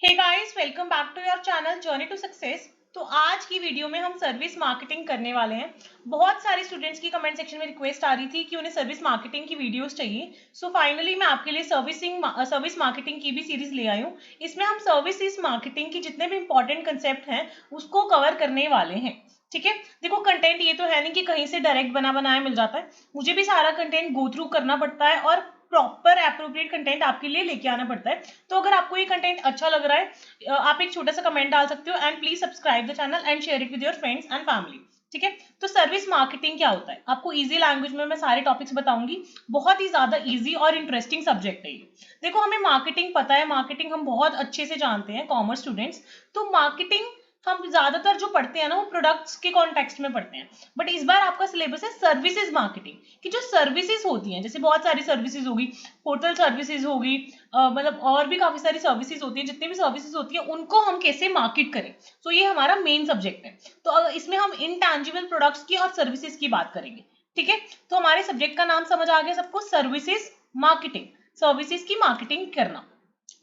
Hey guys, welcome back to your channel journey to success. तो आज की video में हम सर्विस मार्केटिंग करने वाले हैं। बहुत सारे स्टूडेंट्स की कमेंट सेक्शन में रिक्वेस्ट आ रही थी कि उन्हें सर्विस मार्केटिंग की वीडियोस चाहिए। सो फाइनली मैं आपके लिए सर्विस मार्केटिंग की भी सीरीज ले आई हूँ। इसमें हम सर्विस मार्केटिंग की जितने भी इंपॉर्टेंट कंसेप्ट हैं उसको कवर करने वाले हैं। ठीक है, देखो कंटेंट ये तो है नहीं कि कहीं से डायरेक्ट बना बनाया मिल जाता है। मुझे भी सारा कंटेंट गो थ्रू करना पड़ता है और प्रॉपर एप्रोप्रिएट कंटेंट आपके लिए लेके आना पड़ता है। तो अगर आपको ये कंटेंट अच्छा लग रहा है, आप एक छोटा सा कमेंट डाल सकते हो and please subscribe the channel and share it with your friends and family. ठीक है, तो सर्विस मार्केटिंग क्या होता है, आपको इजी लैंग्वेज में मैं सारे टॉपिक्स बताऊंगी। बहुत ही ज्यादा इजी और इंटरेस्टिंग सब्जेक्ट है ये। देखो हमें मार्केटिंग पता है, मार्केटिंग हम बहुत अच्छे से जानते हैं कॉमर्स स्टूडेंट्स। तो मार्केटिंग हम ज्यादातर जो पढ़ते हैं ना वो प्रोडक्ट्स के कॉन्टेक्स्ट में पढ़ते हैं। बट इस बार आपका सिलेबस है सर्विसेज मार्केटिंग की। जो सर्विसेज होती हैं, जैसे बहुत सारी सर्विसेज होगी, होटल सर्विसेज होगी, मतलब और भी काफी सारी सर्विसेज होती है। जितनी भी सर्विसेज होती है उनको हम कैसे मार्केट करें, तो ये हमारा मेन सब्जेक्ट है। तो इसमें हम इनटैंजिबल प्रोडक्ट्स की और सर्विसेज की बात करेंगे। ठीक है, तो हमारे सब्जेक्ट का नाम समझ आ गया सबको, सर्विसेज मार्केटिंग, सर्विसेज की मार्केटिंग करना।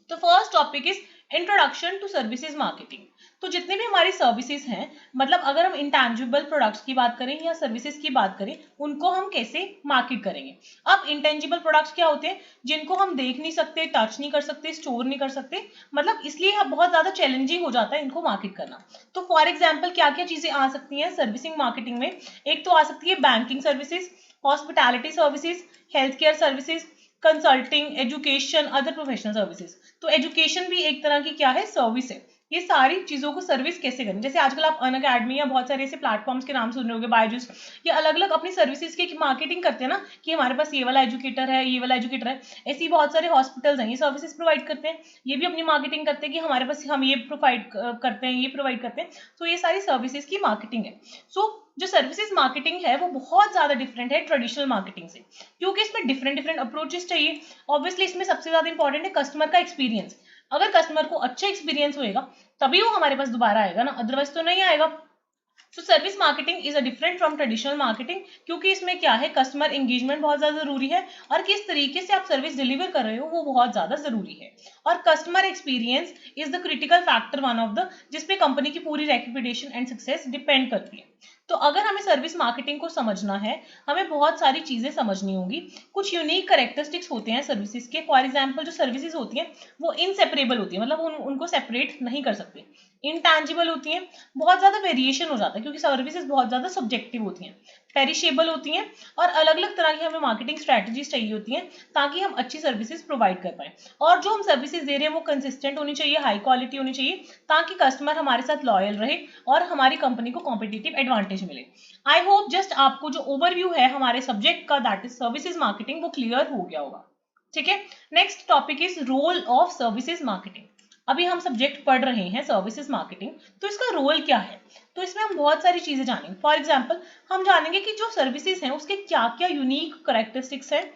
तो first topic is introduction to services marketing. तो जितने भी हमारी सर्विसेज हैं, मतलब अगर हम इंटेंजिबल प्रोडक्ट्स की बात करें या सर्विसेज की बात करें, उनको हम कैसे मार्केट करेंगे। अब इंटेंजिबल प्रोडक्ट्स क्या होते हैं, जिनको हम देख नहीं सकते, टच नहीं कर सकते, स्टोर नहीं कर सकते, मतलब इसलिए बहुत ज्यादा चैलेंजिंग हो जाता है इनको मार्केट करना। तो फॉर एग्जाम्पल क्या क्या चीजें आ सकती हैं सर्विसिंग मार्केटिंग में। एक तो आ सकती है banking services, hospitality services, health care services, consulting, education, other professional services. तो एजुकेशन भी एक तरह की क्या है, सर्विस है। ये सारी चीजों को सर्विस कैसे करें, जैसे आजकल आप अनअकैडमी या बहुत सारे ऐसे प्लेटफॉर्म्स के नाम सुन रहे होंगे, बायजूस, ये अलग अलग अपनी सर्विसेज की मार्केटिंग करते हैं ना, कि हमारे पास ये वाला एजुकेटर है, ये वाला एजुकेटर है। ऐसे ही बहुत सारे हॉस्पिटल्स हैं, ये सर्विसेज प्रोवाइड करते हैं, ये भी अपनी मार्केटिंग करते हैं कि हमारे पास हम ये प्रोवाइड करते हैं, ये प्रोवाइड करते हैं। तो ये सारी सर्विसेज की मार्केटिंग है। सो जो सर्विसेज मार्केटिंग है वो बहुत ज्यादा डिफरेंट है ट्रेडिशनल मार्केटिंग से, क्योंकि इसमें डिफरेंट डिफरेंट अप्रोचेस चाहिए। ऑब्वियसली इसमें सबसे ज्यादा इंपॉर्टेंट है कस्टमर का एक्सपीरियंस। अगर कस्टमर को अच्छा एक्सपीरियंस होएगा तभी वो हमारे पास दोबारा आएगा ना, अदरवाइज तो नहीं आएगा। So service marketing is a different from traditional marketing, क्योंकि इसमें क्या है, कस्टमर एंगेजमेंट बहुत ज्यादा जरूरी है और किस तरीके से आप सर्विस डिलीवर कर रहे हो वो बहुत ज्यादा जरूरी है। और customer experience is the critical factor, one of the, जिसपे कंपनी की पूरी रेपुटेशन एंड सक्सेस डिपेंड करती है। तो अगर हमें सर्विस मार्केटिंग को समझना है, हमें बहुत सारी चीजें समझनी होंगी। कुछ यूनिक करेक्टरिस्टिक्स होते हैं सर्विसेज के। फॉर एग्जाम्पल जो सर्विसेज होती हैं वो इनसेपरेबल होती है, मतलब उनको सेपरेट नहीं कर सकते। इंटैंजिबल होती हैं, बहुत ज्यादा वेरिएशन हो जाता है क्योंकि सर्विसेज बहुत ज्यादा सब्जेक्टिव होती हैं। पेरिशेबल होती हैं और अलग अलग तरह की हमें मार्केटिंग स्ट्रेटजीज चाहिए होती हैं ताकि हम अच्छी सर्विसेज प्रोवाइड कर पाए। और जो हम सर्विसेज दे रहे हैं वो कंसिस्टेंट होनी चाहिए, हाई क्वालिटी होनी चाहिए, ताकि कस्टमर हमारे साथ लॉयल रहे और हमारी कंपनी को कॉम्पिटिटिव एडवांटेज मिले। आई होप जस्ट आपको जो ओवरव्यू है हमारे सब्जेक्ट का, दैट इज सर्विसेज मार्केटिंग, वो क्लियर हो गया होगा। ठीक है, next topic is role of services marketing. अभी हम सब्जेक्ट पढ़ रहे हैं सर्विसेज मार्केटिंग, तो इसका रोल क्या है। तो इसमें हम बहुत सारी चीजें जानेंगे। फॉर एग्जाम्पल हम जानेंगे कि जो सर्विसेज हैं उसके क्या क्या यूनिक करेक्टरिस्टिक्स हैं।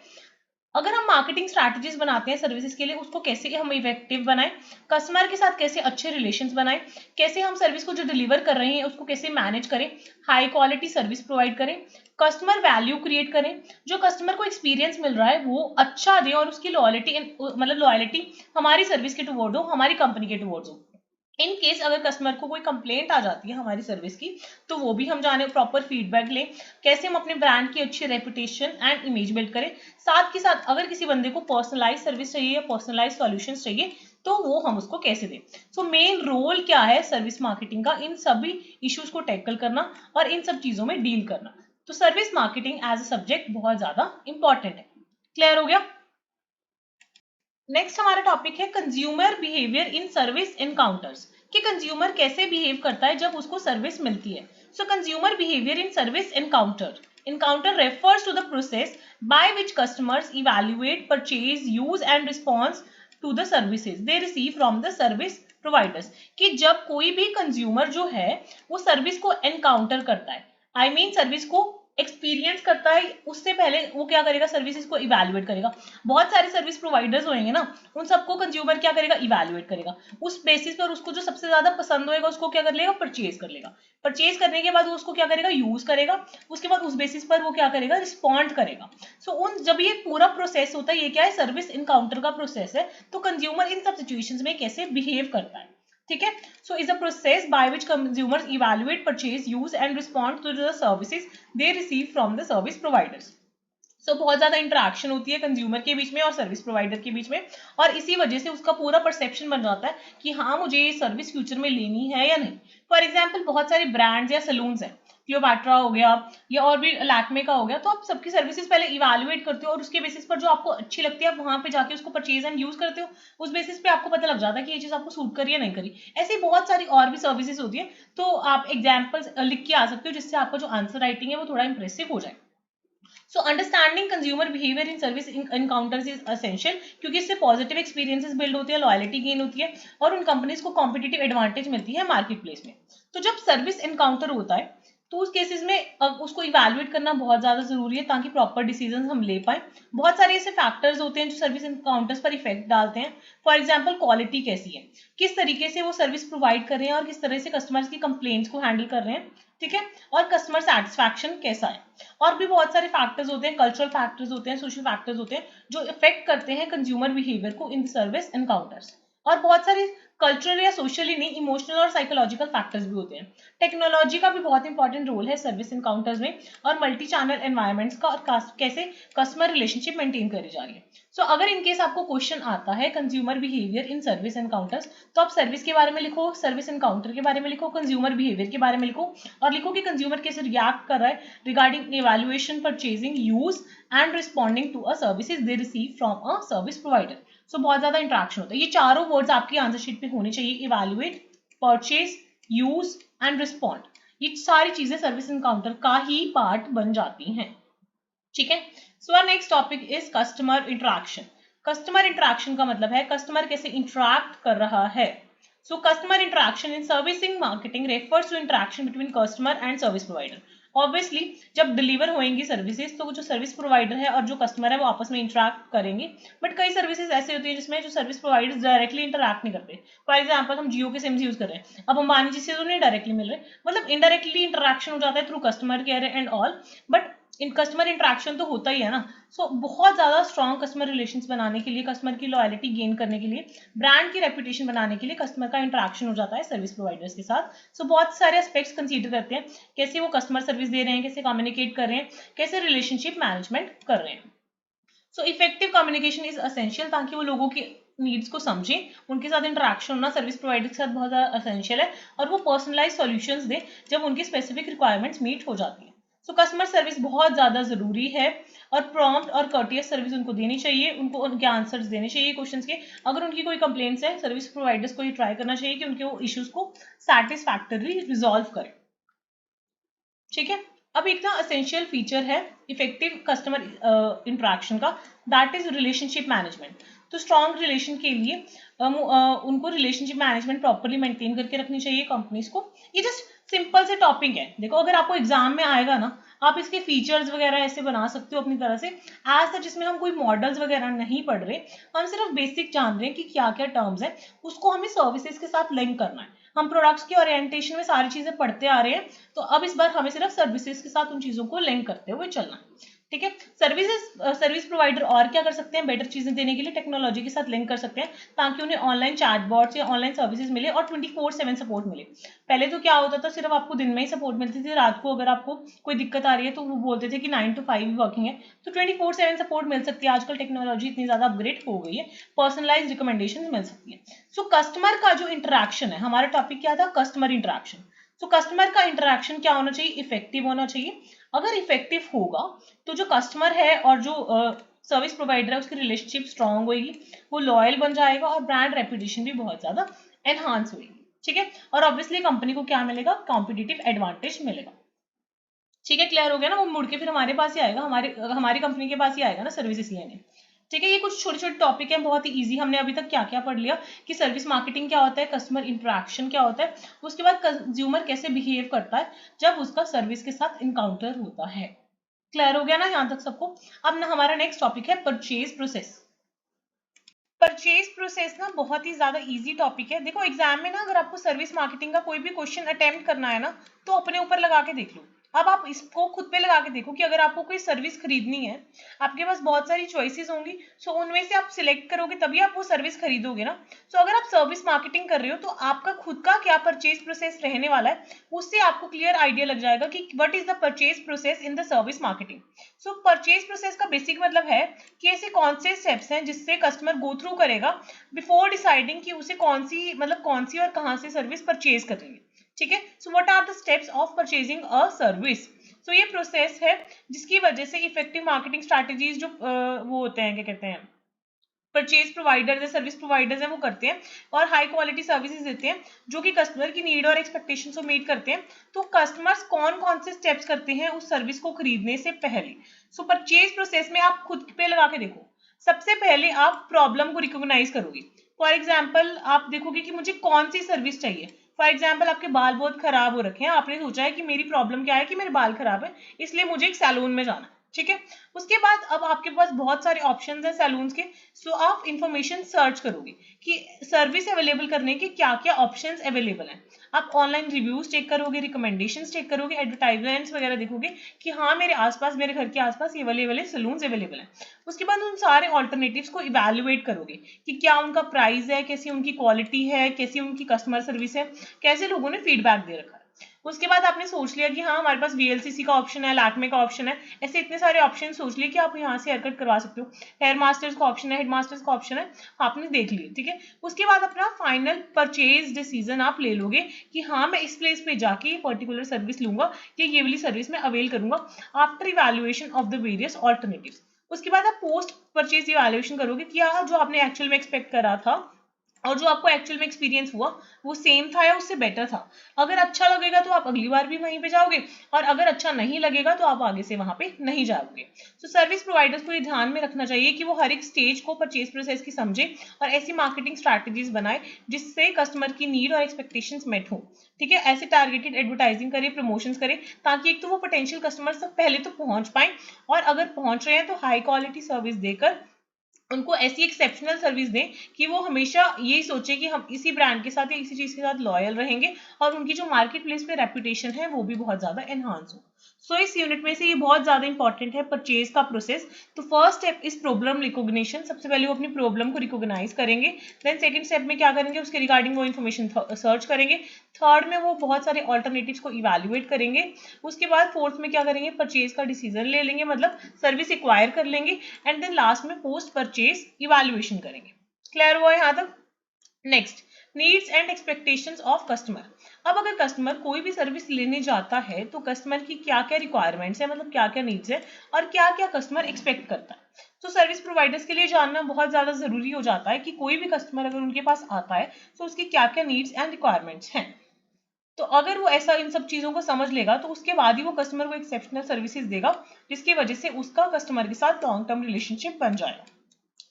अगर हम मार्केटिंग स्ट्रैटेजीज बनाते हैं सर्विसेज के लिए, उसको कैसे हम इफेक्टिव बनाएं, कस्टमर के साथ कैसे अच्छे रिलेशंस बनाएं, कैसे हम सर्विस को जो डिलीवर कर रहे हैं उसको कैसे मैनेज करें, हाई क्वालिटी सर्विस प्रोवाइड करें, कस्टमर वैल्यू क्रिएट करें, जो कस्टमर को एक्सपीरियंस मिल रहा है वो अच्छा दे और उसकी लॉयल्टी, मतलब लॉयल्टी हमारी सर्विस के टुवर्ड हो, हमारी कंपनी के टुवर्ड्स हो। इन केस अगर कस्टमर को कोई कंप्लेंट आ जाती है हमारी सर्विस की, तो वो भी हम जाने, प्रॉपर फीडबैक लें, कैसे हम अपने ब्रांड की अच्छी रेपुटेशन एंड इमेज बिल्ड करें। साथ के साथ अगर किसी बंदे को पर्सनलाइज सर्विस चाहिए या पर्सनलाइज सॉल्यूशंस चाहिए तो वो हम उसको कैसे दें। सो मेन रोल क्या है सर्विस मार्केटिंग का, इन सभी इश्यूज को टैकल करना और इन सब चीजों में डील करना। तो service marketing as a subject बहुत ज्यादा इंपॉर्टेंट है। क्लियर हो गया। नेक्स्ट हमारा टॉपिक है consumer behaviour in service encounters, कि कंज्यूमर कैसे बिहेव करता है जब उसको सर्विस मिलती है। So consumer behaviour in service encounter, encounter refers to the process by which customers evaluate, purchase, use and response to the services they receive from the service providers. कि जब कोई भी कंज्यूमर जो है वो सर्विस को एनकाउंटर करता है, आई मीन सर्विस को एक्सपीरियंस करता है उससे पहले वो क्या करेगा, सर्विसेज को इवैल्यूएट करेगा। बहुत सारे सर्विस प्रोवाइडर्स होंगे ना, उन सबको कंज्यूमर क्या करेगा, इवैल्यूएट करेगा। उस बेसिस पर उसको जो सबसे ज्यादा पसंद होएगा उसको क्या कर लेगा, परचेज कर लेगा। परचेज करने के बाद वो उसको क्या करेगा, यूज करेगा। उसके बाद उस बेसिस पर वो क्या करेगा, रिस्पॉन्ड करेगा। उन जब ये पूरा प्रोसेस होता है, ये क्या है, सर्विस इनकाउंटर का प्रोसेस है। तो कंज्यूमर इन सब सिचुएशंस में कैसे बिहेव करता है, ठीक है। So is a process by which consumers evaluate, purchase, use and respond to the services they receive from the service providers. बहुत ज्यादा इंटरेक्शन होती है कंज्यूमर के बीच में और सर्विस प्रोवाइडर के बीच में, और इसी वजह से उसका पूरा परसेप्शन बन जाता है कि हाँ मुझे ये सर्विस फ्यूचर में लेनी है या नहीं। फॉर एग्जाम्पल बहुत सारे ब्रांड्स या सलून्स हैं, क्लियोपैट्रा हो गया या और भी लैक्मे का हो गया, तो आप सबकी सर्विसेज पहले इवैल्यूएट करते हो और उसके बेसिस पर जो आपको अच्छी लगती है आप वहां पे जाके उसको परचेज एंड यूज करते हो। उस बेसिस पे आपको पता लग जाता है कि ये चीज आपको सूट करी या नहीं करी। ऐसी बहुत सारी और भी सर्विसेज होती है। तो आप एग्जाम्पल्स लिख के आ सकते हो जिससे आपका जो आंसर राइटिंग है वो थोड़ा इंप्रेसिव हो जाए। So understanding consumer behaviour in service encounters is essential, क्योंकि इससे पॉजिटिव एक्सपीरियंसेस बिल्ड होती है, लॉयल्टी गेन होती है और उन कंपनीज को कॉम्पिटिटिव एडवांटेज मिलती है मार्केट प्लेस में। तो जब सर्विस एनकाउंटर होता है तो उस केसेस में उसको इवैल्यूएट करना बहुत ज्यादा जरूरी है ताकि प्रॉपर डिसीजन हम ले पाए। बहुत सारे ऐसे फैक्टर्स होते हैं जो सर्विस एनकाउंटर्स पर इफेक्ट डालते हैं। फॉर एग्जाम्पल क्वालिटी कैसी है, किस तरीके से वो सर्विस प्रोवाइड कर रहे हैं और किस तरह से कस्टमर्स की कंप्लेंट्स को हैंडल कर रहे हैं, ठीक है। और कस्टमर सेटिस्फैक्शन कैसा है। और भी बहुत सारे फैक्टर्स होते हैं, कल्चरल फैक्टर्स होते हैं, सोशल फैक्टर्स होते हैं जो इफेक्ट करते हैं कंज्यूमर बिहेवियर को इन सर्विस एनकाउंटर्स। और बहुत सारे कल्चरल या सोशली नहीं, इमोशनल और साइकोलॉजिकल फैक्टर्स भी होते हैं। टेक्नोलॉजी का भी बहुत इंपॉर्टेंट रोल है सर्विस एनकाउंटर्स में, और मल्टी चैनल एनवायरमेंट्स का और कैसे कस्टमर रिलेशनशिप मेंटेन करी जा रही है। अगर इनकेस आपको क्वेश्चन आता है consumer behaviour in service encounters, तो आप सर्विस के बारे में लिखो, सर्विस एनकाउंटर के बारे में लिखो, कंज्यूमर बिहेवियर के बारे में लिखो, और लिखो कि कंज्यूमर कैसे रिएक्ट कर रहा है regarding evaluation, purchasing, use and responding to a services they receive from a service provider. बहुत ज्यादा इंटरेक्शन होता है। ये चारों वर्ड्स आपकी आंसर शीट पे होने चाहिए, evaluate, purchase, use and respond. ये सारी चीजें सर्विस एनकाउंटर का ही पार्ट बन जाती हैं, ठीक है। So next topic is customer interaction. Customer interaction का मतलब है कस्टमर कैसे इंटरेक्ट कर रहा है। Customer interaction in servicing marketing refers to interaction between customer and service provider. Obviously जब डिलीवर होएंगी सर्विसेज तो जो सर्विस प्रोवाइडर है और जो कस्टमर है वो आपस में इंटरेक्ट करेंगे। बट कई सर्विसेज ऐसे होती है जिसमें जो सर्विस प्रोवाइडर्स डायरेक्टली इंटरेक्ट नहीं करते। फॉर एग्जाम्पल हम जियो के सिम्स यूज कर रहे हैं, अब अंबानी जी से तो नहीं डायरेक्टली मिल रहे, मतलब इनडायरेक्टली इंटरेक्शन हो जाता है through customer care and all, but in customer interaction तो होता ही है ना। बहुत ज्यादा स्ट्रॉन्ग कस्टमर रिलेशंस बनाने के लिए, कस्टमर की लॉयल्टी गेन करने के लिए, ब्रांड की रेपुटेशन बनाने के लिए कस्टमर का इंटरेक्शन हो जाता है सर्विस प्रोवाइडर्स के साथ। बहुत सारे एस्पेक्ट्स कंसीडर करते हैं, कैसे वो कस्टमर सर्विस दे रहे हैं, कैसे कम्युनिकेट कर रहे हैं, कैसे रिलेशनशिप मैनेजमेंट कर रहे हैं। इफेक्टिव कम्युनिकेशन इज असेंशियल, ताकि वो लोगों की नीड्स को समझें, उनके साथ इंटरेक्शन होना सर्विस प्रोवाइडर के साथ बहुत ज्यादा असेंशियल है, और वो पर्सनलाइज सॉल्यूशंस दें जब उनकी स्पेसिफिक रिक्वायरमेंट्स मीट हो जाती है। कस्टमर सर्विस बहुत ज्यादा जरूरी है, और प्रॉम्प्ट और कर्टियस सर्विस उनको देनी चाहिए, उनको उनके आंसर्स देने चाहिए क्वेश्चंस के। अगर उनकी कोई कंप्लेंट्स है सर्विस प्रोवाइडर्स को ये ट्राई करना चाहिए कि उनके वो इश्यूज को सैटिस्फैक्टरली रिजॉल्व करें, ठीक है। अब एक ना असेंशियल फीचर है इफेक्टिव कस्टमर इंटरेक्शन का, that is relationship management. Strong relation के लिए उनको रिलेशनशिप मैनेजमेंट प्रॉपर्ली मेंटेन करके रखनी चाहिए कंपनीज को। ये जस्ट सिंपल से टॉपिक है, देखो अगर आपको एग्जाम में आएगा ना, आप इसके फीचर्स वगैरह ऐसे बना सकते हो अपनी तरह से, एज सच जिसमें हम कोई मॉडल्स वगैरह नहीं पढ़ रहे, हम सिर्फ बेसिक जान रहे हैं कि क्या क्या टर्म्स है, उसको हमें सर्विसेज के साथ लिंक करना है। हम प्रोडक्ट्स के ओरिएंटेशन में सारी चीजें पढ़ते आ रहे हैं, तो अब इस बार हमें सिर्फ सर्विसेज के साथ उन चीजों को लिंक करते हुए चलना है, ठीक है। सर्विस प्रोवाइडर और क्या कर सकते हैं, बेटर चीजें देने के लिए टेक्नोलॉजी के साथ लिंक कर सकते हैं, ताकि उन्हें ऑनलाइन चैटबॉट्स या ऑनलाइन सर्विसेज मिले और 24/7 सपोर्ट मिले। पहले तो क्या होता था, सिर्फ आपको दिन में ही सपोर्ट मिलती थी, रात को अगर आपको कोई दिक्कत आ रही है तो वो बोलते थे कि 9 to 5 वर्किंग है, तो 24/7 सपोर्ट मिल सकती है। आजकल टेक्नोलॉजी इतनी ज्यादा अपग्रेड हो गई है, पर्सनलाइज रिकमेंडेशन मिल सकती है। कस्टमर का जो इंटरेक्शन है, हमारा टॉपिक क्या था, कस्टमर इंटरेक्शन। कस्टमर का इंटरेक्शन क्या होना चाहिए, इफेक्टिव होना चाहिए। अगर इफेक्टिव होगा तो जो कस्टमर है और जो सर्विस प्रोवाइडर है उसकी रिलेशनशिप स्ट्रांग होगी, वो लॉयल बन जाएगा और ब्रांड रेपुटेशन भी बहुत ज्यादा एनहांस होगी, ठीक है। और ऑब्वियसली कंपनी को क्या मिलेगा, कॉम्पिटिटिव एडवांटेज मिलेगा, ठीक है। क्लियर हो गया ना, वो मुड़ के फिर हमारे पास ही आएगा, हमारी कंपनी के पास ही आएगा ना सर्विसेज लेने, ठीक है। ये कुछ छोटे छोटे टॉपिक हैं, बहुत ही इजी। हमने अभी तक क्या क्या पढ़ लिया कि सर्विस मार्केटिंग क्या होता है, कस्टमर इंटरेक्शन क्या होता है, उसके बाद कंज्यूमर कैसे बिहेव करता है जब उसका सर्विस के साथ इनकाउंटर होता है, क्लियर हो गया ना यहाँ तक सबको? अब ना हमारा नेक्स्ट टॉपिक है परचेज प्रोसेस। परचेज प्रोसेस ना बहुत ही ज्यादा इजी टॉपिक है। देखो एग्जाम में ना अगर आपको सर्विस मार्केटिंग का कोई भी क्वेश्चन अटेम्प्ट करना है ना, तो अपने ऊपर लगा के देख लो। अब आप इसको खुद पे लगा के देखो कि अगर आपको कोई सर्विस खरीदनी है, आपके पास बहुत सारी चॉइसेस होंगी, सो उनमें से आप सिलेक्ट करोगे तभी आप वो सर्विस खरीदोगे ना। सो अगर आप सर्विस मार्केटिंग कर रहे हो तो आपका खुद का क्या परचेज प्रोसेस रहने वाला है, उससे आपको क्लियर आइडिया लग जाएगा कि what is the purchase process in the service marketing. So purchase process का बेसिक मतलब है कि ऐसे कौन से स्टेप्स हैं जिससे कस्टमर गो थ्रू करेगा बिफोर डिसाइडिंग कि उसे कौन सी और कहां से सर्विस परचेज करनी है। ठीक है, so what are the steps of purchasing a service. So ये प्रोसेस है जिसकी वजह से इफेक्टिव मार्केटिंग स्ट्रैटेजीज जो वो होते हैं, क्या कहते हैं, परचेज प्रोवाइडर या सर्विस प्रोवाइडर्स हैं वो करते हैं और हाई क्वालिटी सर्विसेज देते हैं जो कि कस्टमर की नीड और एक्सपेक्टेशन को मीट करते हैं। तो कस्टमर्स कौन कौन से स्टेप्स करते हैं उस सर्विस को खरीदने से पहले। सो परचेज प्रोसेस में आप खुद पे लगा के देखो। सबसे पहले आप प्रॉब्लम को रिकॉग्नाइज करोगे। फॉर एग्जाम्पल आप देखोगे कि मुझे कौन सी सर्विस चाहिए। फॉर एग्जाम्पल आपके बाल बहुत खराब हो रखे हैं, आपने सोचा है कि मेरी प्रॉब्लम क्या है कि मेरे बाल खराब है, इसलिए मुझे एक सैलून में जाना है। ठीक है, उसके बाद अब आपके पास बहुत सारे ऑप्शंस हैं सैलून्स के। सो आप इंफॉर्मेशन सर्च करोगे कि सर्विस अवेलेबल करने के क्या क्या ऑप्शंस अवेलेबल हैं। आप ऑनलाइन रिव्यूज चेक करोगे, रिकमेंडेशंस चेक करोगे, एडवर्टाइजमेंट्स वगैरह देखोगे कि हाँ मेरे आसपास, मेरे घर के आसपास ये वाले सैलून्स अवेलेबल हैं। उसके बाद उन सारे ऑल्टरनेटिव्स को इवेल्युएट करोगे कि क्या उनका प्राइस है, कैसी उनकी क्वालिटी है, कैसी उनकी कस्टमर सर्विस है, कैसे लोगों ने फीडबैक दे रखा है। उसके बाद आपने सोच लिया कि हाँ हमारे पास VLCC का ऑप्शन है, लैक्मे का ऑप्शन है, ऐसे इतने सारे ऑप्शन सोच लिए कि आप यहाँ से हेयर कट करवा सकते हो। हेयर मास्टर्स का ऑप्शन है, हेड मास्टर्स का ऑप्शन है, आपने देख लिया। ठीक है, उसके बाद अपना फाइनल परचेज डिसीजन आप ले लोगे कि हाँ मैं इस प्लेस पे जाके ये पर्टिकुलर सर्विस लूंगा या ये वाली सर्विस मैं अवेल करूंगा after evaluation of the various alternatives. उसके बाद आप पोस्ट परचेज इवेल्युएशन करोगे कि हाँ जो आपने एक्चुअल में एक्सपेक्ट करा था और जो आपको एक्चुअल में एक्सपीरियंस हुआ वो सेम था या उससे बेटर था। अगर अच्छा लगेगा तो आप अगली बार भी वहीं पे जाओगे, और अगर अच्छा नहीं लगेगा तो आप आगे से वहां पे नहीं जाओगे। तो सर्विस प्रोवाइडर्स को ये ध्यान में रखना चाहिए कि वो हर एक स्टेज को परचेज प्रोसेस की समझे और ऐसी मार्केटिंग स्ट्रैटेजीज बनाए जिससे कस्टमर की नीड और एक्सपेक्टेशंस मेट हो। ठीक है, ऐसे टारगेटेड एडवर्टाइजिंग करे, प्रमोशंस करे, ताकि एक तो वो पोटेंशियल कस्टमर तक पहले तो पहुंच पाए, और अगर पहुंच रहे हैं तो हाई क्वालिटी सर्विस देकर उनको ऐसी एक्सेप्शनल सर्विस दें कि वो हमेशा यही सोचे कि हम इसी ब्रांड के साथ या इसी चीज के साथ लॉयल रहेंगे, और उनकी जो मार्केट प्लेस पे रेपुटेशन है वो भी बहुत ज्यादा एनहांस हो। सो इस यूनिट में से ये बहुत ज्यादा इंपॉर्टेंट है परचेज का प्रोसेस। तो first step is problem recognition. सबसे पहले वो अपनी प्रॉब्लम को रिकॉग्नाइज करेंगे। देन सेकंड स्टेप में क्या करेंगे, उसके रिगार्डिंग वो इन्फॉर्मेशन सर्च करेंगे। थर्ड में वो बहुत सारे ऑल्टरनेटिव्स को इवेल्युएट करेंगे। उसके बाद फोर्थ में क्या करेंगे, परचेज का डिसीजन ले लेंगे, मतलब सर्विस एक्वायर कर लेंगे। एंड देन लास्ट में पोस्ट परचेज इवेल्युएशन करेंगे। क्लियर हुआ यहाँ तक? Next, needs and expectations of customer. अब अगर कस्टमर कोई भी सर्विस लेने जाता है तो कस्टमर की क्या क्या रिक्वायरमेंट्स है, मतलब क्या क्या नीड्स है और क्या क्या कस्टमर एक्सपेक्ट करता है। तो सर्विस प्रोवाइडर्स के लिए जानना बहुत ज्यादा जरूरी हो जाता है कि कोई भी कस्टमर अगर उनके पास आता है तो उसकी क्या क्या नीड्स एंड रिक्वायरमेंट्स हैं। तो अगर वो ऐसा इन सब चीजों को समझ लेगा तो उसके बाद ही वो कस्टमर को एक्सेप्शनल सर्विसेज देगा, जिसकी वजह से उसका कस्टमर के साथ लॉन्ग टर्म रिलेशनशिप बन जाएगा।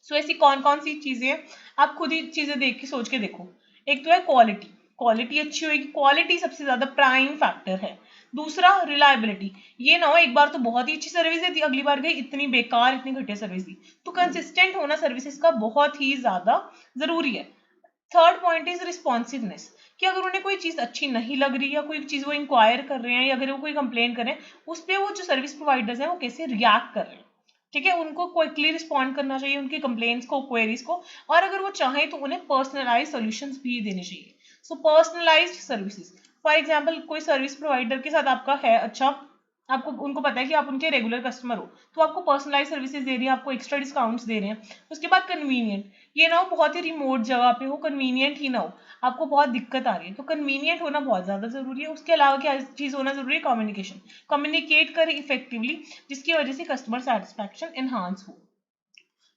सो ऐसी कौन कौन सी चीजें हैं, आप खुद ही चीजें देख के सोच के देखो। एक तो है क्वालिटी, क्वालिटी अच्छी होगी, क्वालिटी सबसे ज्यादा प्राइम फैक्टर है। दूसरा रिलायबिलिटी, ये ना हो एक बार तो बहुत ही अच्छी सर्विस दी, अगली बार गई इतनी बेकार इतनी घटिया सर्विस दी। तो कंसिस्टेंट होना सर्विसेज का बहुत ही ज्यादा जरूरी है। थर्ड पॉइंट इज रिस्पॉन्सिवनेस, कि अगर उन्हें कोई चीज अच्छी नहीं लग रही या कोई चीज वो इंक्वायर कर रहे हैं या अगर वो कोई कंप्लेन कर रहे हैं, उस पर वो जो सर्विस प्रोवाइडर्स हैं वो कैसे रिएक्ट कर रहे हैं। ठीक है, उनको क्विकली रिस्पॉन्ड करना चाहिए उनकी कंप्लेंट्स को, क्वेरीज को, और अगर वो चाहें तो उन्हें पर्सनलाइज सॉल्यूशंस भी देने चाहिए। सो पर्सनलाइज्ड सर्विसेज, फॉर एग्जांपल कोई सर्विस प्रोवाइडर के साथ आपका है अच्छा, आपको उनको पता है कि आप उनके रेगुलर कस्टमर हो, तो आपको पर्सनलाइज सर्विसेज दे रही है, आपको एक्स्ट्रा डिस्काउंट्स दे रहे हैं। उसके बाद कन्वीनियंट, ये ना हो बहुत ही रिमोट जगह पे हो, कन्वीनियंट ही ना हो, आपको बहुत दिक्कत आ रही है, तो कन्वीनियंट होना बहुत ज्यादा जरूरी है। उसके अलावा क्या चीज होना जरूरी है, कम्युनिकेशन, कम्युनिकेट करें इफेक्टिवली जिसकी वजह से कस्टमर सेटिस्फैक्शन एनहांस हो।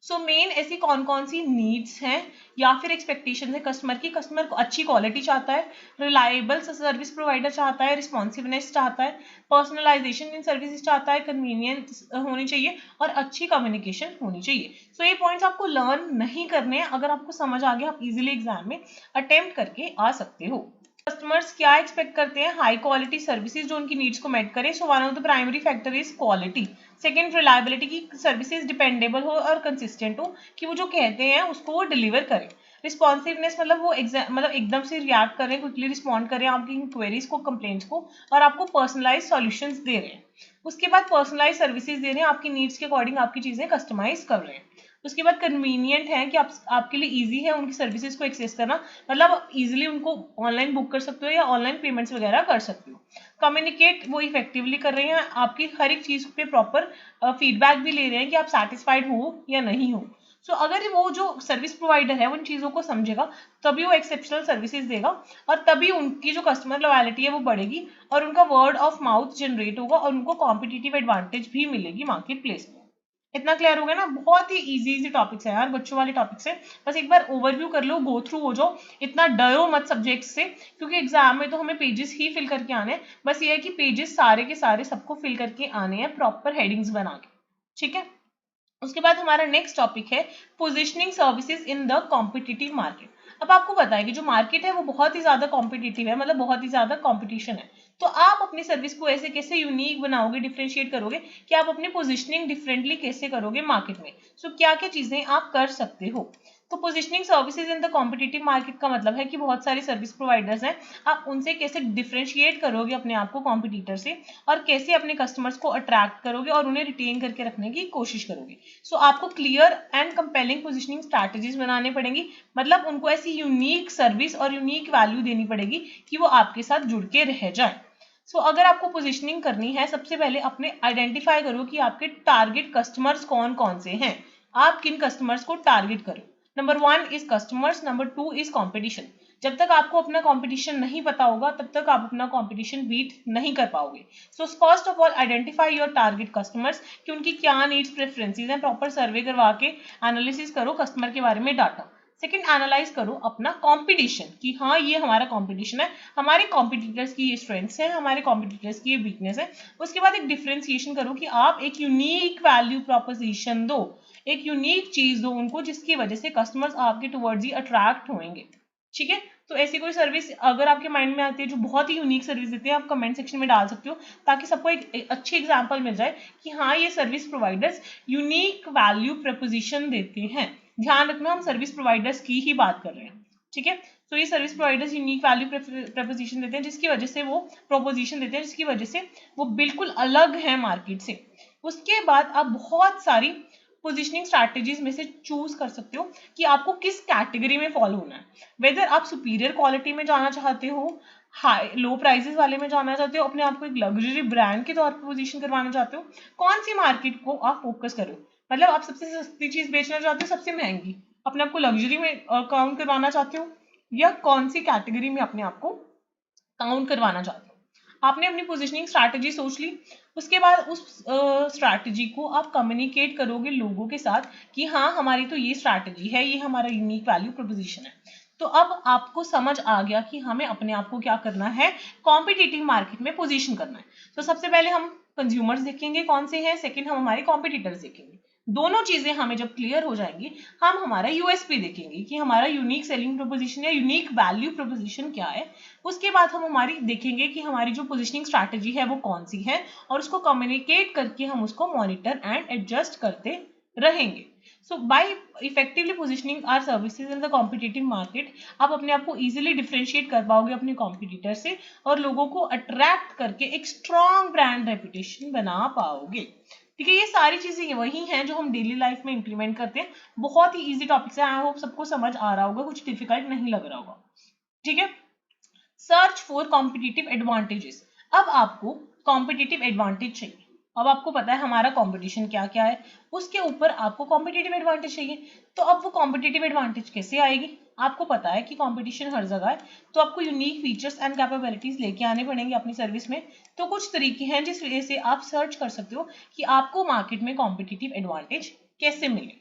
सो मेन ऐसी कौन कौन सी नीड्स हैं या फिर एक्सपेक्टेशन है कस्टमर की, कस्टमर को अच्छी क्वालिटी चाहता है, रिलायबल सर्विस प्रोवाइडर चाहता है, रिस्पॉन्सिवनेस चाहता है, पर्सनलाइजेशन इन सर्विसेज चाहता है, कन्वीनियंस होनी चाहिए और अच्छी कम्युनिकेशन होनी चाहिए। सो ये पॉइंट्स आपको लर्न नहीं करने हैं, अगर आपको समझ आ गया आप इजीली एग्जाम में अटेम्प्ट करके आ सकते हो। कस्टमर्स क्या एक्सपेक्ट करते हैं, हाई क्वालिटी सर्विसेज जो उनकी नीड्स को मेट करें। So one of the primary factor is quality. Second, reliability की सर्विसेज डिपेंडेबल हो और कंसिस्टेंट हो, कि वो जो कहते हैं उसको वो डिलीवर करें। रिस्पॉन्सिवनेस मतलब वो मतलब एकदम से रिएक्ट करें, क्विकली रिस्पॉन्ड करें आपकी इंक्वायरीज को, कंप्लेंट्स को, और आपको पर्सनलाइज सॉल्यूशंस दे रहे हैं। उसके बाद पर्सनलाइज सर्विसेज दे रहे हैं, आपकी नीड्स के अकॉर्डिंग आपकी चीजें कस्टमाइज कर रहे हैं। उसके बाद कन्वीनियंट है कि आपके लिए इजी है उनकी सर्विसेज को एक्सेस करना, मतलब आप इजीली उनको ऑनलाइन बुक कर सकते हो या ऑनलाइन पेमेंट्स वगैरह कर सकते हो। कम्युनिकेट वो इफेक्टिवली कर रहे हैं, आपकी हर एक चीज पे प्रॉपर फीडबैक भी ले रहे हैं कि आप सेटिस्फाइड हो या नहीं हो। सो अगर वो जो सर्विस प्रोवाइडर है उन चीजों को समझेगा, तभी वो एक्सेप्शनल सर्विसेज देगा, और तभी उनकी जो कस्टमर लॉयल्टी है वो बढ़ेगी, और उनका वर्ड ऑफ माउथ जनरेट होगा, और उनको कॉम्पिटिटिव एडवांटेज भी मिलेगी मार्केट प्लेस में। इतना क्लियर हो गया ना? बहुत ही इजी टॉपिक्स है यार, बच्चों वाले टॉपिक्स है। बस एक बार ओवरव्यू कर लो, गो थ्रू हो जाओ, इतना डरो मत सब्जेक्ट से, क्योंकि एग्जाम में तो हमें पेजेस ही फिल करके आने हैं। बस ये है कि पेजेस सारे के सारे सबको फिल करके आने हैं प्रॉपर हेडिंग्स बना के, ठीक है। उसके बाद हमारा नेक्स्ट टॉपिक है positioning services in the competitive market. अब आपको पता है कि जो मार्केट है वो बहुत ही ज्यादा कॉम्पिटिटिव है, मतलब बहुत ही ज्यादा कॉम्पिटिशन है। तो आप अपनी सर्विस को ऐसे कैसे यूनिक बनाओगे, डिफरेंशिएट करोगे, कि आप अपनी पोजिशनिंग डिफरेंटली कैसे करोगे मार्केट में। सो क्या क्या चीजें आप कर सकते हो। तो positioning services in the competitive market का मतलब है कि बहुत सारे सर्विस प्रोवाइडर्स हैं, आप उनसे कैसे डिफरेंशिएट करोगे अपने आप को कॉम्पिटिटर से, और कैसे अपने कस्टमर्स को अट्रैक्ट करोगे और उन्हें रिटेन करके रखने की कोशिश करोगे। सो आपको clear and compelling positioning strategies बनाने पड़ेंगी, मतलब उनको ऐसी यूनिक सर्विस और यूनिक वैल्यू देनी पड़ेगी कि वो आपके साथ जुड़ के रह जाए। सो अगर आपको पोजिशनिंग करनी है, सबसे पहले अपने आइडेंटिफाई करो कि आपके टारगेट कस्टमर्स कौन कौन से हैं, आप किन कस्टमर्स को टारगेट करो। Number 1 is customers, number 2 is competition. जब तक आपको अपना कंपटीशन नहीं पता होगा, तब तक आप अपना कंपटीशन बीट नहीं कर पाओगे। So first of all identify your target customers, कि उनकी क्या नीड्स, प्रेफरेंसेस हैं, प्रॉपर सर्वे करवा के एनालिसिस करो कस्टमर के बारे में डाटा। सेकंड, एनालाइज करो अपना कंपटीशन, कि हाँ ये हमारा कंपटीशन है, हमारे कॉम्पिटिटर्स की ये स्ट्रेंथ्स है, हमारे कॉम्पिटिटर्स की ये वीकनेस है। उसके बाद एक डिफरेंशिएशन करो कि आप एक यूनिक वैल्यू प्रोपोजिशन दो, एक यूनिक चीज दो उनको, जिसकी वजह से कस्टमर्स आपके टुवर्ड्स ही अट्रैक्ट होंगे, ठीक है। तो ऐसी कोई सर्विस अगर आपके माइंड में आती है जो बहुत ही यूनिक सर्विस देती है, आप कमेंट सेक्शन में डाल सकते हो, ताकि सबको एक अच्छी एग्जांपल मिल जाए कि हाँ ये service providers unique value preposition देते हैं। ध्यान रखना, हम सर्विस प्रोवाइडर्स की ही बात कर रहे हैं, ठीक है। तो ये service providers unique value preposition देते हैं, जिसकी वजह से वो प्रोपोजिशन देते हैं, जिसकी वजह से वो बिल्कुल अलग है मार्केट से। उसके बाद आप बहुत सारी पोजिशनिंग स्ट्रैटेजीज में से चूज कर सकते हो कि आपको किस कैटेगरी में फॉलो होना है। वेदर आप सुपीरियर क्वालिटी में जाना चाहते हो, हाई लो प्राइसेस वाले में जाना चाहते हो, अपने आप को एक लग्जरी ब्रांड के तौर पर पोजीशन करवाना चाहते हो, कौन सी मार्केट को आप फोकस करो। मतलब आप सबसे सस्ती चीज बेचना चाहते हो, सबसे महंगी, अपने आप को लग्जरी में काउंट करवाना चाहते हो, या कौन सी कैटेगरी में अपने आप को काउंट करवाना चाहते हो। आपने अपनी पोजीशनिंग स्ट्रैटेजी सोच ली। उसके बाद उस स्ट्रैटेजी को आप कम्युनिकेट करोगे लोगों के साथ कि हाँ हमारी तो ये स्ट्रैटेजी है, ये हमारा यूनिक वैल्यू प्रोपोजिशन है। तो अब आपको समझ आ गया कि हमें अपने आप को क्या करना है, कॉम्पिटिटिव मार्केट में पोजीशन करना है। तो सबसे पहले हम कंज्यूमर्स देखेंगे कौन से हैं, सेकंड हम हमारे कॉम्पिटिटर्स देखेंगे। दोनों चीजें हमें जब क्लियर हो जाएंगी, हम हमारा यूएसपी देखेंगे कि हमारा यूनिक सेलिंग प्रोपोजिशन या यूनिक वैल्यू प्रोपोजिशन क्या है। उसके बाद हम हमारी देखेंगे कि हमारी जो पोजिशनिंग स्ट्रैटेजी है वो कौन सी है, और उसको कम्युनिकेट करके हम उसको मॉनिटर एंड एडजस्ट करते रहेंगे। So by effectively positioning our services in the competitive market, आप अपने आप को इजीली डिफरेंशिएट कर पाओगे अपने कॉम्पिटिटर से, और लोगों को अट्रैक्ट करके एक स्ट्रॉन्ग ब्रांड रेपुटेशन बना पाओगे। ठीक है, ये सारी चीजें वही हैं जो हम डेली लाइफ में इंप्लीमेंट करते हैं। बहुत ही इजी टॉपिक्स है, आई होप सबको समझ आ रहा होगा, कुछ डिफिकल्ट नहीं लग रहा होगा, ठीक है। Search for competitive advantages. अब आपको कॉम्पिटिटिव एडवांटेज चाहिए। अब आपको पता है हमारा कंपटीशन क्या क्या है, उसके ऊपर आपको कॉम्पिटिटिव एडवांटेज चाहिए। तो अब वो कॉम्पिटिटिव एडवांटेज कैसे आएगी, आपको पता है कि कंपटीशन हर जगह है, तो आपको यूनिक फीचर्स एंड कैपेबिलिटीज लेके आने पड़ेंगे अपनी सर्विस में। तो कुछ तरीके हैं जिस वजह से आप सर्च कर सकते हो कि आपको मार्केट में कॉम्पिटिटिव एडवांटेज कैसे मिले।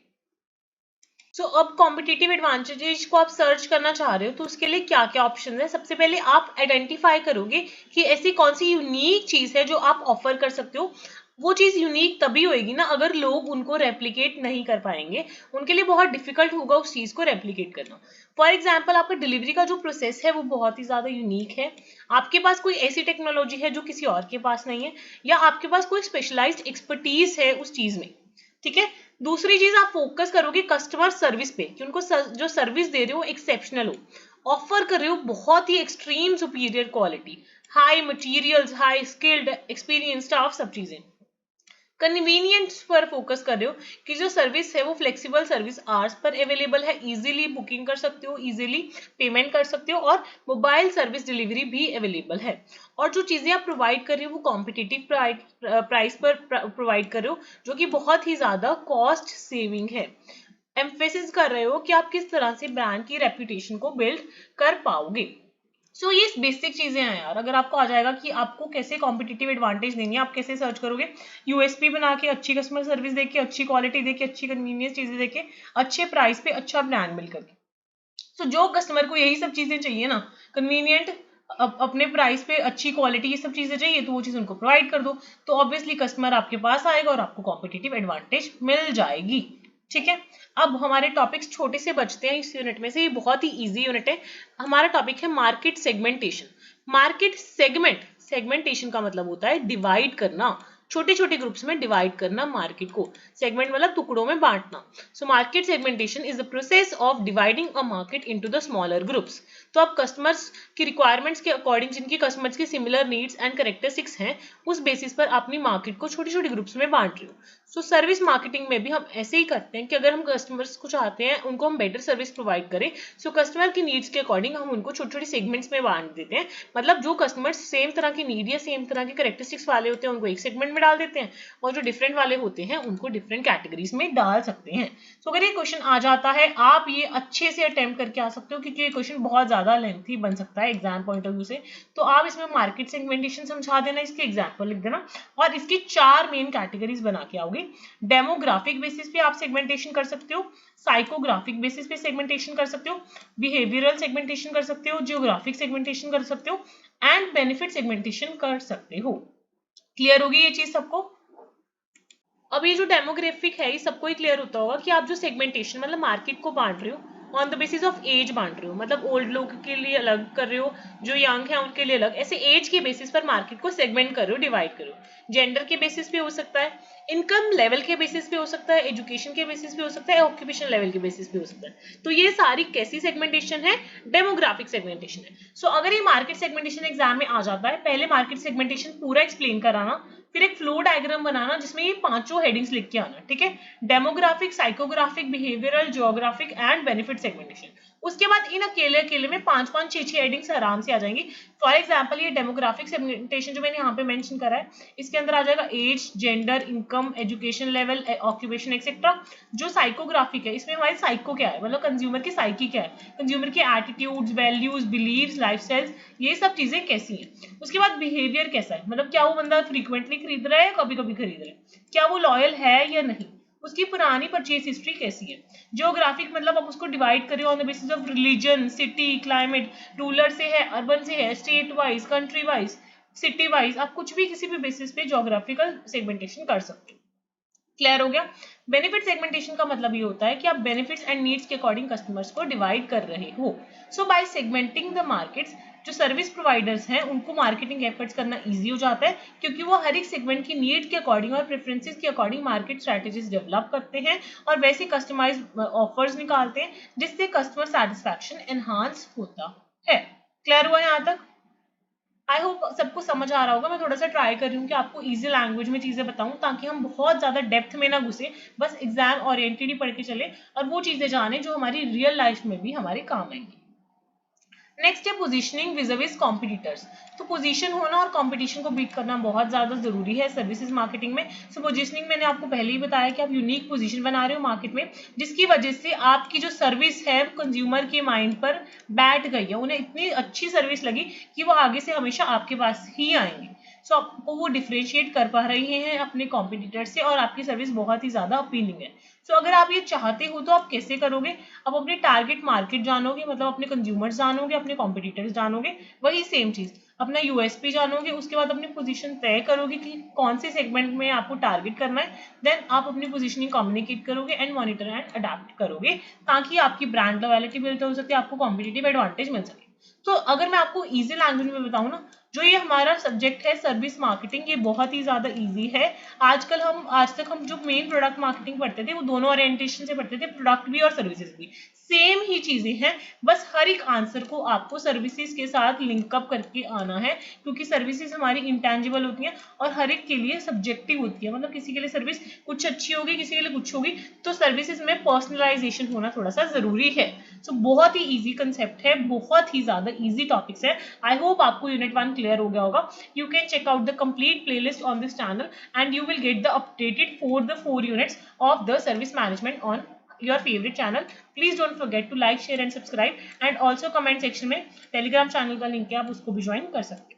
सो अब कॉम्पिटिटिव एडवांटेजेस को आप सर्च करना चाह रहे हो, तो उसके लिए क्या क्या ऑप्शन है। सबसे पहले आप आइडेंटिफाई करोगे कि ऐसी कौन सी यूनिक चीज है जो आप ऑफर कर सकते हो वो चीज यूनिक तभी होएगी ना अगर लोग उनको रेप्लिकेट नहीं कर पाएंगे, उनके लिए बहुत डिफिकल्ट होगा उस चीज को रेप्लिकेट करना। फॉर एग्जाम्पल आपका डिलीवरी का जो प्रोसेस है वो बहुत ही ज्यादा यूनिक है, आपके पास कोई ऐसी टेक्नोलॉजी है जो किसी और के पास नहीं है, या आपके पास कोई स्पेशलाइज्ड एक्सपर्टीज है उस चीज में, ठीक है। दूसरी चीज आप फोकस करोगे कस्टमर सर्विस पे कि उनको जो सर्विस दे रहे हो एक्सेप्शनल हो, ऑफर कर रहे हो बहुत ही extreme superior quality, high materials, high skilled experience staff, सब चीजें। कन्वीनियंस पर फोकस कर रहे हो कि जो सर्विस है वो flexible service hours per available है, इजीली बुकिंग कर सकते हो, इजीली पेमेंट कर सकते हो, और मोबाइल सर्विस डिलीवरी भी अवेलेबल है। और जो चीजें आप प्रोवाइड कर रहे हो वो कॉम्पिटिटिव प्राइस पर प्रोवाइड कर रहे हो, जो कि बहुत ही ज्यादा कॉस्ट सेविंग है। एम्फेसिस कर रहे हो कि आप किस तरह से ब्रांड की रेपुटेशन को बिल्ड कर पाओगे। सो ये बेसिक चीजें हैं यार, अगर आपको आ जाएगा कि आपको कैसे कॉम्पिटिटिव एडवांटेज देंगे, आप कैसे सर्च करोगे, यूएसपी बना के, अच्छी कस्टमर सर्विस देके, अच्छी क्वालिटी देके, अच्छी कन्वीनियंस चीजें देके, अच्छे प्राइस पे अच्छा ब्रांड बिल्ड करके। सो जो कस्टमर को यही सब चीजें चाहिए ना, कन्वीनियंट, अपने प्राइस पे अच्छी क्वालिटी, ये सब चीजें चाहिए, तो वो चीज उनको प्रोवाइड कर दो, तो ऑब्वियसली कस्टमर आपके पास आएगा और आपको कॉम्पिटिटिव एडवांटेज मिल जाएगी, ठीक है। अब हमारे टॉपिक्स छोटे से बचते हैं इस यूनिट में से, ये बहुत ही इजी यूनिट है। हमारा टॉपिक है मार्केट सेगमेंटेशन। मार्केट सेगमेंटेशन का मतलब होता है डिवाइड करना, छोटे छोटे ग्रुप्स में डिवाइड करना मार्केट को, सेगमेंट मतलब टुकड़ों में बांटना। So market segmentation is the process of dividing a market into the smaller groups. तो आप कस्टमर्स की रिक्वायरमेंट्स के अकॉर्डिंग, जिनकी कस्टमर्स की सिमिलर नीड्स एंड कैरेक्टरिस्टिक्स हैं, उस बेसिस पर अपनी मार्केट को छोटे छोटे ग्रुप्स में बांट रहे हो। सो सर्विस मार्केटिंग में भी हम ऐसे ही करते हैं कि अगर हम कस्टमर्स को चाहते हैं उनको हम बेटर सर्विस प्रोवाइड करें, सो कस्टमर की नीड्स के अकॉर्डिंग हम उनको छोटे छोटे सेगमेंट्स में बांट देते हैं। मतलब जो कस्टमर्स सेम तरह की नीड या सेम तरह के कैरेक्टरिस्टिक्स वाले होते हैं उनको एक सेगमेंट में डाल देते हैं, और जो डिफरेंट वाले होते हैं उनको डिफरेंट कैटेगरीज में डाल सकते हैं। सो अगर ये क्वेश्चन आ जाता है, आप ये अच्छे से अटेम्प्ट करके आ सकते हो, क्योंकि ये क्वेश्चन बहुत ज्यादा लेंथी बन सकता है एग्जाम पॉइंट ऑफ व्यू से। तो आप इसमें मार्केट सेगमेंटेशन समझा देना, इसके एग्जाम्पल लिख देना, और इसकी 4 मेन कैटेगरीज बना के आओगे। डेमोग्राफिक बेसिस पे आप सेगमेंटेशन कर सकते हो, साइकोग्राफिक बेसिस पे सेगमेंटेशन कर सकते हो, बिहेवियरल सेगमेंटेशन कर सकते हो, जियोग्राफिक सेगमेंटेशन कर सकते हो, एंड बेनिफिट सेगमेंटेशन कर सकते हो। क्लियर होगी ये चीज सबको? अब ये जो डेमोग्राफिक है ये सबको ही क्लियर होता होगा कि आप जो सेगमेंटेशन मतलब मार्केट को बांट रहे हो on the basis of age बांट रहे हो, मतलब ओल्ड लोग के लिए अलग कर रहे हो, जो यंग है उनके लिए अलग, ऐसे एज के बेसिस पर मार्केट को सेगमेंट कर रहे हो, डिवाइड कर रहे हो। जेंडर के बेसिस पे हो सकता है, इनकम लेवल के बेसिस पे हो सकता है, एजुकेशन के बेसिस पे हो सकता है, ऑक्यूपेशन लेवल के बेसिस पे हो सकता है। तो ये सारी कैसी सेगमेंटेशन है? डेमोग्राफिक सेगमेंटेशन है। सो अगर ये मार्केट सेगमेंटेशन एग्जाम में आ जाता है, पहले मार्केट सेगमेंटेशन पूरा एक्सप्लेन कराना, फिर एक फ्लो डायग्राम बनाना जिसमें ये 5 हेडिंग्स लिख के आना, ठीक है। Demographic, psychographic, behavioural, geographic and benefit segmentation. उसके बाद इन अकेले अकेले में 5-5, 6-6 हेडिंग्स आराम से आ जाएंगी। फॉर एग्जाम्पल ये डेमोग्राफिक सेगमेंटेशन जो मैंने यहाँ पे मेंशन करा है, इसके अंदर आ जाएगा age, gender, income, education level, occupation etcetera. जो साइकोग्राफिक है इसमें हमारे साइको क्या है, मतलब कंज्यूमर की साइकी क्या है, कंज्यूमर के एटीट्यूड्स, वैल्यूज, बिलीव्स, लाइफस्टाइल्स, ये सब चीजें कैसी हैं। उसके बाद बिहेवियर कैसा है, मतलब क्या वो बंदा फ्रीक्वेंटली खरीद रहा है या कभी कभी खरीद रहा है, क्या वो लॉयल है या नहीं, उसकी पुरानी परचेज हिस्ट्री कैसी है। जियोग्राफिक मतलब आप उसको डिवाइड करें on the basis of religion, city, climate, rural से है, अर्बन से है, state wise, country wise, city wise, आप कुछ भी किसी भी बेसिस पे ज्योग्राफिकल सेगमेंटेशन कर सकते हो। क्लियर हो गया? बेनिफिट सेगमेंटेशन का मतलब ये होता है कि आप बेनिफिट्स एंड नीड्स के अकॉर्डिंग कस्टमर्स को डिवाइड कर रहे हो। सो बाय सेगमेंटिंग द मार्केट्स, जो सर्विस प्रोवाइडर्स हैं उनको मार्केटिंग एफर्ट्स करना इजी हो जाता है, क्योंकि वो हर एक सेगमेंट की नीड के अकॉर्डिंग और प्रेफरेंसेस के अकॉर्डिंग मार्केट स्ट्रेटेजीज डेवलप करते हैं और वैसे कस्टमाइज ऑफर्स निकालते हैं जिससे कस्टमर सेटिस्फैक्शन एनहांस होता है। क्लियर हुआ यहाँ तक? आई होप सबको समझ आ रहा होगा। मैं थोड़ा सा ट्राई कर रही हूँ कि आपको इजी लैंग्वेज में चीज़ें बताऊँ, ताकि हम बहुत ज़्यादा डेप्थ में ना घुसे, बस एग्जाम ओरिएंटेड ही पढ़ के चले और वो चीज़ें जाने जो हमारी रियल लाइफ में भी हमारे काम आएंगी। नेक्स्ट है पोजीशनिंग विज़ कॉम्पिटिटर्स। तो पोजीशन होना और कंपटीशन को बीट करना बहुत ज़्यादा ज़रूरी है सर्विसेज मार्केटिंग में। सो पोजीशनिंग मैंने आपको पहले ही बताया कि आप यूनिक पोजीशन बना रहे हो मार्केट में, जिसकी वजह से आपकी जो सर्विस है कंज्यूमर के माइंड पर बैठ गई है, उन्हें इतनी अच्छी सर्विस लगी कि वो आगे से हमेशा आपके पास ही आएंगे। सो आपको वो डिफ्रेंशिएट कर पा रहे हैं अपने कॉम्पिटिटर से और आपकी सर्विस बहुत ही ज़्यादा अपीलिंग है। सो अगर आप ये चाहते हो तो आप कैसे करोगे? आप अपने टारगेट मार्केट जानोगे, मतलब अपने कंज्यूमर्स जानोगे, अपने कॉम्पिटिटर्स जानोगे, वही सेम चीज अपना यूएसपी जानोगे, उसके बाद अपनी पोजीशन तय करोगे कि कौन से सेगमेंट में आपको टारगेट करना है, देन आप अपनी पोजीशनिंग कम्युनिकेट करोगे एंड मॉनिटर एंड अडेप्ट करोगे ताकि आपकी ब्रांड लॉयल्टी बिल्ड हो सके, आपको कॉम्पिटिटिव एडवांटेज मिल सके। तो अगर मैं आपको इजी लैंग्वेज में बताऊं ना, जो ये हमारा सब्जेक्ट है सर्विस मार्केटिंग, ये बहुत ही ज़्यादा इजी है। आज तक हम जो मेन प्रोडक्ट मार्केटिंग पढ़ते थे वो दोनों ओरिएंटेशन से पढ़ते थे, प्रोडक्ट भी और सर्विसेज भी, सेम ही चीज़ें हैं, बस हर एक आंसर को आपको सर्विसेज के साथ लिंकअप करके आना है, क्योंकि सर्विसेज हमारी इंटेंजिबल होती हैं और हर एक के लिए सब्जेक्टिव होती है। मतलब किसी के लिए सर्विस कुछ अच्छी होगी, किसी के लिए कुछ होगी, तो सर्विसेज में पर्सनलाइजेशन होना थोड़ा सा ज़रूरी है। सो बहुत ही ईजी कंसेप्ट है, बहुत ही ज़्यादा ईजी टॉपिक्स है। आई होप आपको यूनिट 1 क्लियर हो गया होगा। You can check out the complete playlist on this channel and you will get the updated for the 4 units of the service management on your favorite channel. Please don't forget to like, share and subscribe, and also comment section में telegram channel का link है, आप उसको भी join कर सकते हैं।